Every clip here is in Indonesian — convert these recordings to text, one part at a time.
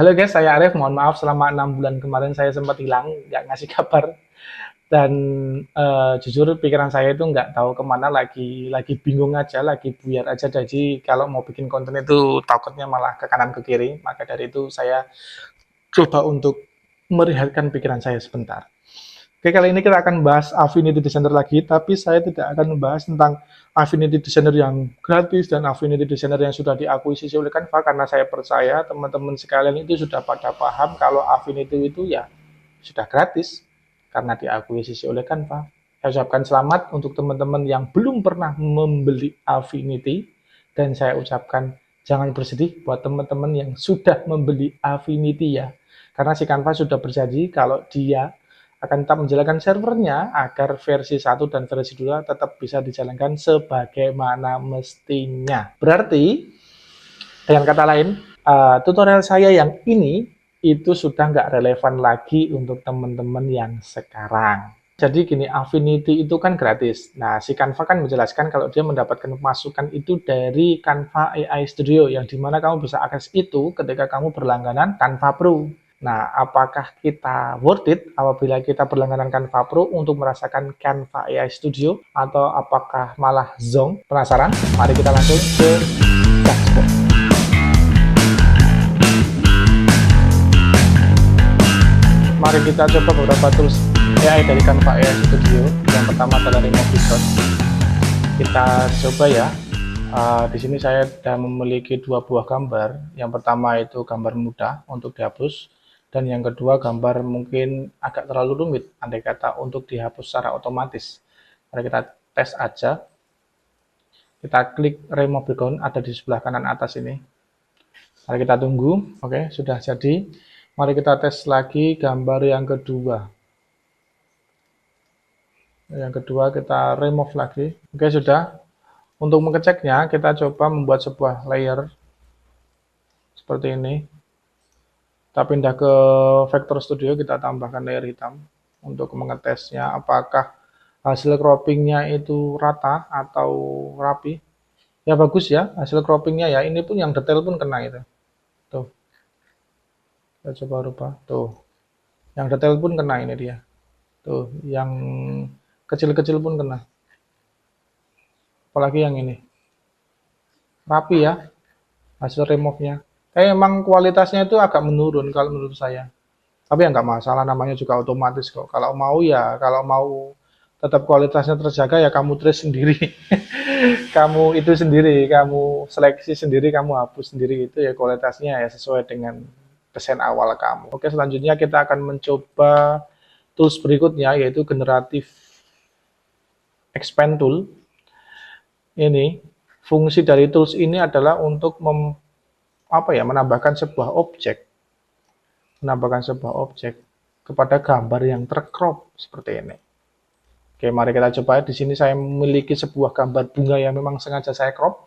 Halo guys, saya Arif. Mohon maaf selama 6 bulan kemarin saya sempat hilang, nggak ngasih kabar. Dan jujur pikiran saya itu nggak tahu kemana, lagi bingung aja, lagi buyar aja. Jadi kalau mau bikin konten itu takutnya malah ke kanan ke kiri. Maka dari itu saya coba untuk merehatkan pikiran saya sebentar. Oke, kali ini kita akan bahas Affinity Designer lagi, tapi saya tidak akan membahas tentang Affinity Designer yang gratis dan Affinity Designer yang sudah diakuisisi oleh Canva, karena saya percaya teman-teman sekalian itu sudah pada paham kalau Affinity itu ya sudah gratis karena diakuisisi oleh Canva. Saya ucapkan selamat untuk teman-teman yang belum pernah membeli Affinity, dan saya ucapkan jangan bersedih buat teman-teman yang sudah membeli Affinity ya. Karena si Canva sudah berjanji kalau dia akan tetap menjalankan servernya agar versi 1 dan versi 2 tetap bisa dijalankan sebagaimana mestinya. Berarti, dengan kata lain, tutorial saya yang ini itu sudah nggak relevan lagi untuk teman-teman yang sekarang. Jadi gini, Affinity itu kan gratis. Nah, si Canva kan menjelaskan kalau dia mendapatkan masukan itu dari Canva AI Studio, yang dimana kamu bisa akses itu ketika kamu berlangganan Canva Pro. Nah, apakah kita worth it apabila kita berlangganan Canva Pro untuk merasakan Canva AI Studio, atau apakah malah zonk? Penasaran? Mari kita langsung ke dashboard. Mari kita coba beberapa tools AI dari Canva AI Studio. Yang pertama adalah Remove Background. Kita coba ya. Di sini saya sudah memiliki 2 buah gambar. Yang pertama itu gambar mudah untuk dihapus, dan yang kedua gambar mungkin agak terlalu rumit, andai kata untuk dihapus secara otomatis. Mari kita tes aja. Kita klik Remove Background, ada di sebelah kanan atas ini. Mari kita tunggu. Oke, sudah jadi. Mari kita tes lagi gambar yang kedua. Yang kedua kita remove lagi. Oke, sudah. Untuk mengeceknya, kita coba membuat sebuah layer seperti ini. Kita pindah ke Vector Studio, kita tambahkan layer hitam untuk mengetesnya apakah hasil croppingnya itu rata atau rapi. Ya bagus ya, hasil croppingnya ya. Ini pun yang detail pun kena itu. Tuh, kita coba rubah. Tuh, yang detail pun kena ini dia. Tuh, yang kecil-kecil pun kena. Apalagi yang ini. Rapi ya hasil remove-nya. Emang kualitasnya itu agak menurun kalau menurut saya. Tapi ya nggak masalah, namanya juga otomatis kok. Kalau mau ya, kalau mau tetap kualitasnya terjaga ya kamu trace sendiri. Kamu itu sendiri, kamu seleksi sendiri, kamu hapus sendiri, itu ya kualitasnya ya sesuai dengan desain awal kamu. Oke, selanjutnya kita akan mencoba tools berikutnya, yaitu Generative Expand Tool. Ini fungsi dari tools ini adalah untuk menambahkan sebuah objek kepada gambar yang tercrop seperti ini. Oke, mari kita coba. Di sini saya memiliki sebuah gambar bunga yang memang sengaja saya crop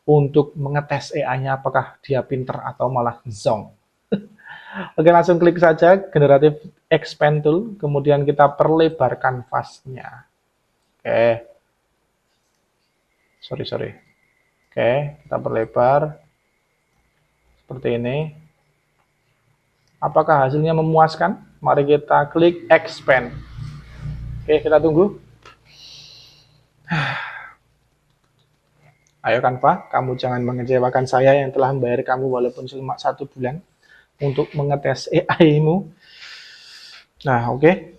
untuk mengetes AI-nya apakah dia pinter atau malah zonk. Oke, langsung klik saja Generative Expand Tool, kemudian kita perlebar kanvasnya. Oke. Sorry. Oke, kita perlebar seperti ini. Apakah hasilnya memuaskan? Mari kita klik expand. Oke, kita tunggu. Ayo Canva, kamu jangan mengecewakan saya yang telah membayar kamu walaupun cuma 1 bulan untuk mengetes AI-mu. Nah, oke.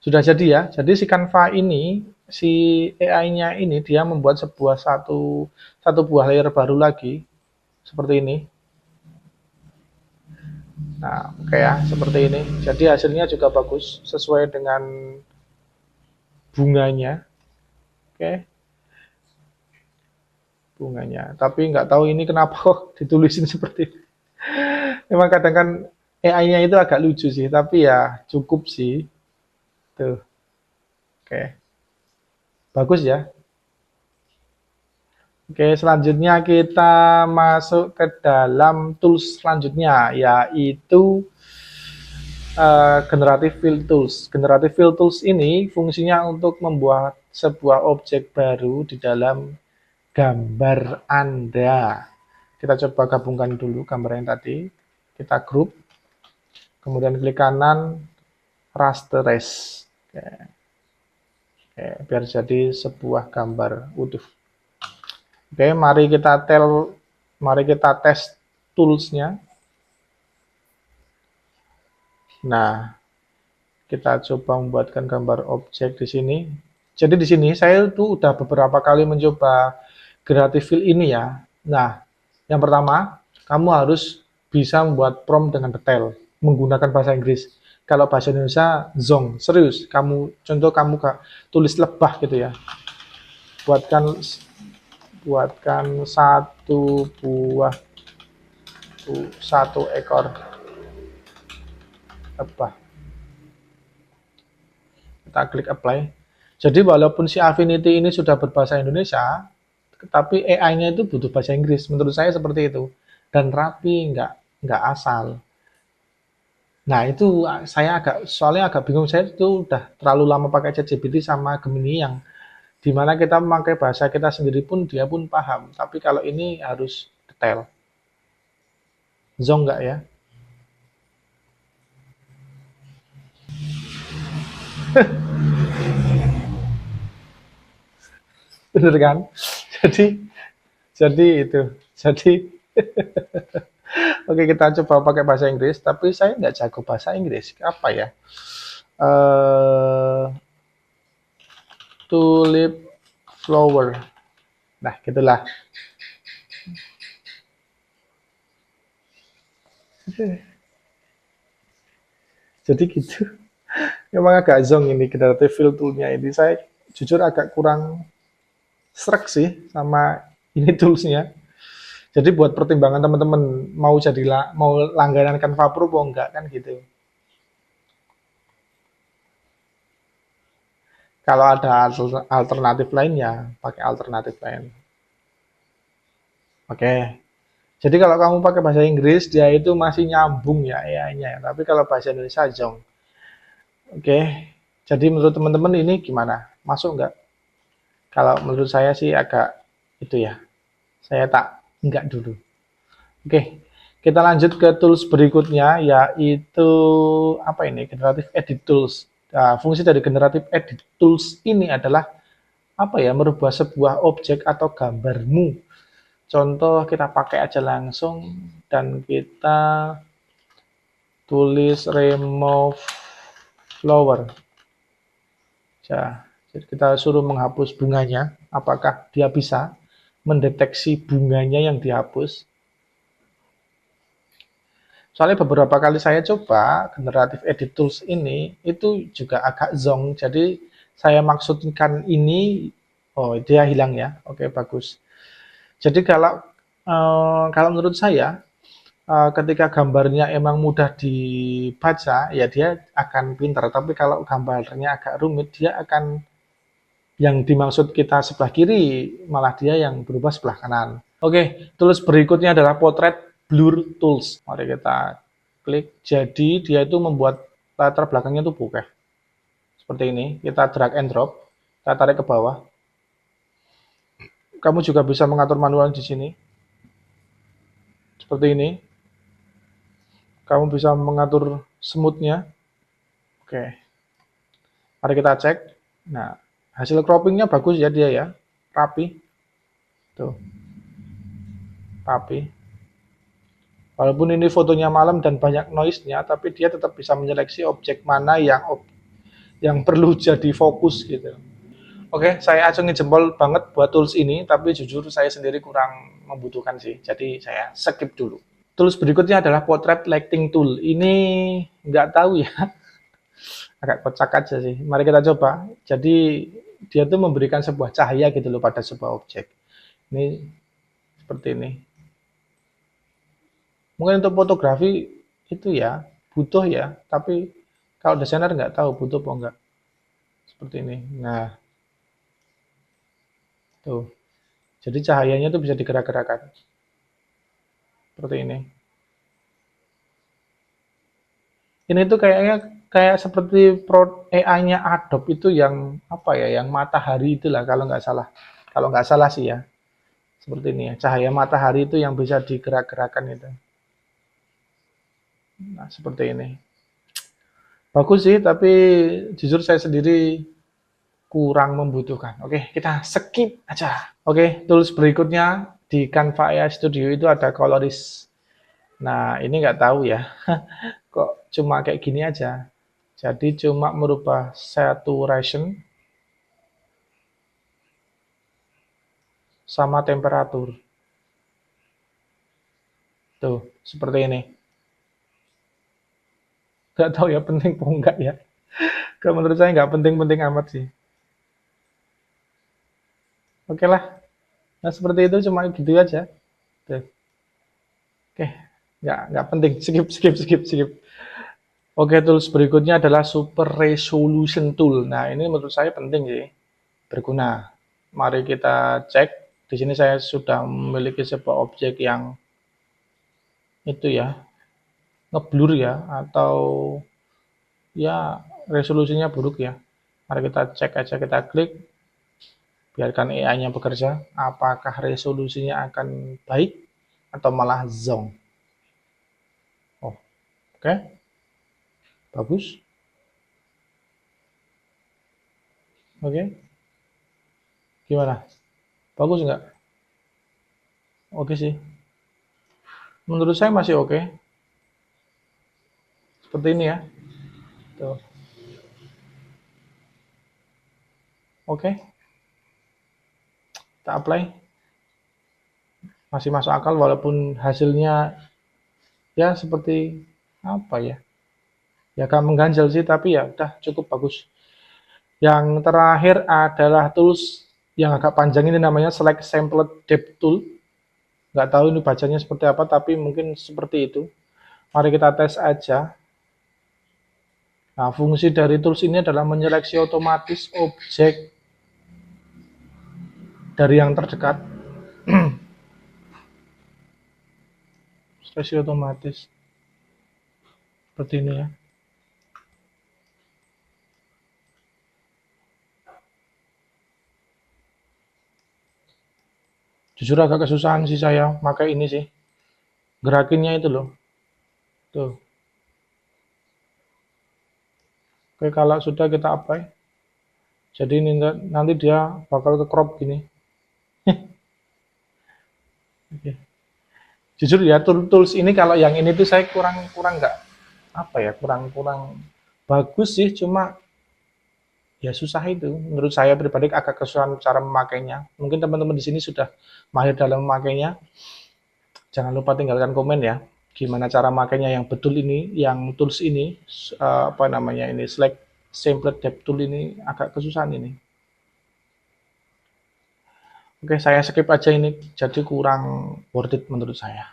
Sudah jadi ya. Jadi si Canva ini, si AI-nya ini dia membuat satu buah layer baru lagi seperti ini. Nah, oke ya, seperti ini. Jadi hasilnya juga bagus, sesuai dengan bunganya. Oke. Bunganya. Tapi nggak tahu ini kenapa kok ditulisin seperti ini. Memang kadang kan AI-nya itu agak lucu sih, tapi ya cukup sih. Tuh. Oke. Bagus ya. Oke, selanjutnya kita masuk ke dalam tools selanjutnya, yaitu Generative Fill Tools. Generative Fill Tools ini fungsinya untuk membuat sebuah objek baru di dalam gambar Anda. Kita coba gabungkan dulu gambar yang tadi. kita grup, kemudian klik kanan, rasterize. Oke, biar jadi sebuah gambar utuh. Oke, mari kita tes tools-nya. Nah, kita coba membuatkan gambar objek di sini. Jadi di sini saya tuh udah beberapa kali mencoba generative fill ini ya. Nah, yang pertama, kamu harus bisa membuat prompt dengan detail menggunakan bahasa Inggris. Kalau bahasa Indonesia, zong, serius. Contoh kamu tulis lebah gitu ya. Buatkan satu ekor lebah. Kita klik apply. Jadi walaupun si Affinity ini sudah berbahasa Indonesia, tapi AI-nya itu butuh bahasa Inggris. Menurut saya seperti itu. Dan rapi, nggak asal. Nah itu soalnya agak bingung. Saya itu udah terlalu lama pakai ChatGPT sama Gemini yang dimana kita memakai bahasa kita sendiri pun dia pun paham. Tapi kalau ini harus detail. Zong nggak ya? Bener kan? Jadi itu. Jadi oke, kita coba pakai bahasa Inggris, tapi saya nggak jago bahasa Inggris. Apa ya? Tulip flower. Nah, gitulah. Jadi gitu. Memang agak zong ini generative fill tool-nya ini. Saya jujur agak kurang srek sih sama ini tools-nya. Jadi buat pertimbangan teman-teman mau langganan Canva Pro atau enggak kan gitu. Kalau ada alternatif lain ya pakai alternatif lain. Oke. Jadi kalau kamu pakai bahasa Inggris dia itu masih nyambung ya AI-nya. Tapi kalau bahasa Indonesia zong. Oke. Jadi menurut teman-teman ini gimana? Masuk enggak? Kalau menurut saya sih agak itu ya. Saya tak enggak dulu. Oke, kita lanjut ke tools berikutnya, yaitu apa ini? Generative Edit Tools. Nah, fungsi dari Generative Edit Tools ini adalah apa ya? Merubah sebuah objek atau gambarmu. Contoh kita pakai aja langsung dan kita tulis remove flower. Jadi kita suruh menghapus bunganya. Apakah dia bisa mendeteksi bunganya yang dihapus? Soalnya beberapa kali saya coba generative edit tools ini itu juga agak zong. Jadi saya maksudkan ini, oh dia hilang ya. Oke, bagus. Jadi kalau menurut saya ketika gambarnya emang mudah dibaca ya dia akan pintar. Tapi kalau gambarnya agak rumit dia akan yang dimaksud kita sebelah kiri malah dia yang berubah sebelah kanan. Oke, tools berikutnya adalah Portrait Blur Tools. Mari kita klik. Jadi dia itu membuat latar belakangnya itu bokeh. Seperti ini. Kita drag and drop. Kita tarik ke bawah. Kamu juga bisa mengatur manual di sini. Seperti ini. Kamu bisa mengatur smooth-nya. Oke. Mari kita cek. Nah, hasil cropping-nya bagus ya dia ya. Rapi. Tuh. Rapi. Walaupun ini fotonya malam dan banyak noise-nya, tapi dia tetap bisa menyeleksi objek mana yang perlu jadi fokus gitu. Oke, saya acungin jempol banget buat tools ini, tapi jujur saya sendiri kurang membutuhkan sih, jadi saya skip dulu. Tools berikutnya adalah Portrait Lighting Tool. Ini nggak tahu ya, agak kocak aja sih. Mari kita coba. Jadi dia tuh memberikan sebuah cahaya gitu loh pada sebuah objek. Ini seperti ini. Mungkin untuk fotografi itu ya butuh ya, tapi kalau desainer nggak tahu butuh apa enggak. Seperti ini. Nah, tuh. Jadi cahayanya tuh bisa digerak-gerakkan. Seperti ini. Ini tuh kayaknya kayak seperti AI-nya Adobe itu yang apa ya, yang matahari itulah kalau nggak salah. Kalau nggak salah sih ya. Seperti ini ya, cahaya matahari itu yang bisa digerak-gerakkan itu. Nah, seperti ini. Bagus sih, tapi jujur saya sendiri kurang membutuhkan. Oke, kita skip aja. Oke, tools berikutnya di Canva AI Studio itu ada Colorist. Nah, ini nggak tahu ya, kok cuma kayak gini aja. Jadi cuma merubah saturation sama temperatur. Tuh, seperti ini. Nggak tahu ya penting apa enggak ya. Kalau menurut saya nggak penting-penting amat sih. Oke lah, nah seperti itu cuma gitu aja. Tuh. Oke, nggak penting. Skip, skip, skip, skip. Oke, tools berikutnya adalah Super Resolution Tool. Nah, ini menurut saya penting sih, berguna. Mari kita cek. Di sini saya sudah memiliki sebuah objek yang itu ya, ngeblur ya, atau ya resolusinya buruk ya. Mari kita cek aja, kita klik, biarkan AI-nya bekerja. Apakah resolusinya akan baik atau malah zonk? Oh, oke, bagus. Oke, gimana? Bagus nggak? Oke sih. Menurut saya masih oke. Seperti ini ya. Tuh. Oke, kita apply. Masih masuk akal walaupun hasilnya ya seperti apa ya? Ya agak mengganjal sih, tapi ya udah cukup bagus. Yang terakhir adalah tools yang agak panjang ini, namanya Select Sample Depth Tool. Nggak tahu ini bacanya seperti apa, tapi mungkin seperti itu. Mari kita tes aja. Nah, fungsi dari tools ini adalah menyeleksi otomatis objek dari yang terdekat. Seleksi otomatis. Seperti ini ya. Jujur agak kesusahan sih saya pakai ini sih. Gerakinnya itu loh. Tuh. Oke, kalau sudah kita apply. Jadi ini nanti dia bakal ke crop gini. Oke. Jujur ya, tools ini kalau yang ini tuh saya kurang nggak apa ya, kurang bagus sih, cuma ya susah itu. Menurut saya pribadi agak kesusahan cara memakainya. Mungkin teman-teman di sini sudah mahir dalam memakainya. Jangan lupa tinggalkan komen ya. Gimana cara makainya yang betul ini, yang tools ini, apa namanya ini, select sample depth tool ini agak kesusahan ini. Oke, saya skip aja ini, jadi kurang worth it menurut saya.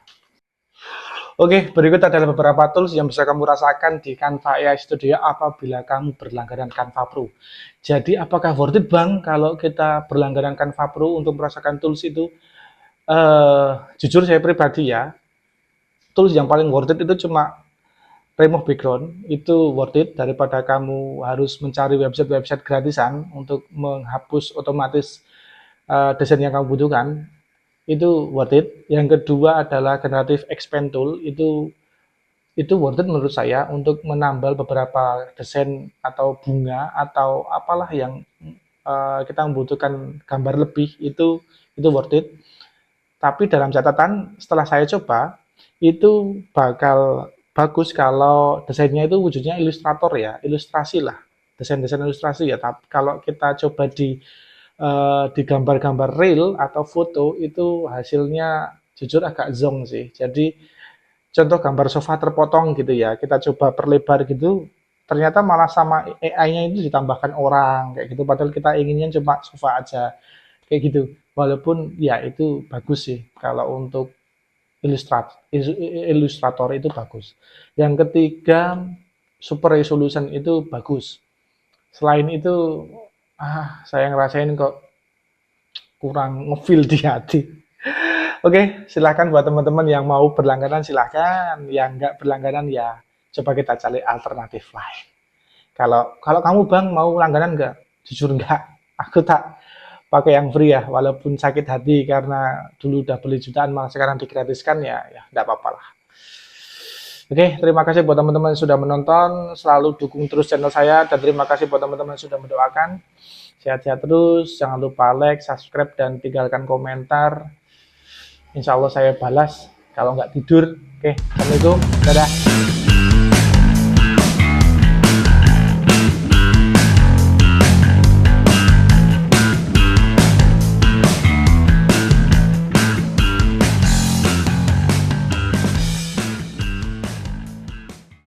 Oke, berikut adalah beberapa tools yang bisa kamu rasakan di Canva AI Studio apabila kamu berlangganan Canva Pro. Jadi, apakah worth it Bang kalau kita berlangganan Canva Pro untuk merasakan tools itu? Jujur saya pribadi ya, tools yang paling worth it itu cuma remove background. Itu worth it daripada kamu harus mencari website-website gratisan untuk menghapus otomatis desain yang kamu butuhkan. Itu worth it. Yang kedua adalah generative expand tool, itu worth it menurut saya untuk menambal beberapa desain atau bunga atau apalah yang kita membutuhkan gambar lebih, itu worth it. Tapi dalam catatan setelah saya coba itu bakal bagus kalau desainnya itu wujudnya ilustrator ya, ilustrasi lah, desain-desain ilustrasi ya. Tapi kalau kita coba di gambar-gambar real atau foto itu hasilnya jujur agak zonk sih. Jadi contoh gambar sofa terpotong gitu ya, kita coba perlebar gitu, ternyata malah sama AI-nya itu ditambahkan orang kayak gitu, padahal kita inginnya cuma sofa aja kayak gitu. Walaupun ya itu bagus sih kalau untuk ilustrator itu bagus. Yang ketiga, super resolution itu bagus. Selain itu saya ngerasain kok kurang ngefeel di hati. Oke, silahkan buat teman-teman yang mau berlangganan silahkan, yang nggak berlangganan ya coba kita cari alternatif lain. Kalau kamu Bang mau langganan nggak? Jujur nggak, aku tak pakai yang free ya, walaupun sakit hati karena dulu udah beli jutaan malah sekarang digratiskan ya nggak apa-apa lah. Oke, terima kasih buat teman-teman yang sudah menonton, selalu dukung terus channel saya, dan terima kasih buat teman-teman yang sudah mendoakan. Sehat-sehat terus, jangan lupa like, subscribe, dan tinggalkan komentar. Insya Allah saya balas kalau nggak tidur. Oke, assalamualaikum, dadah.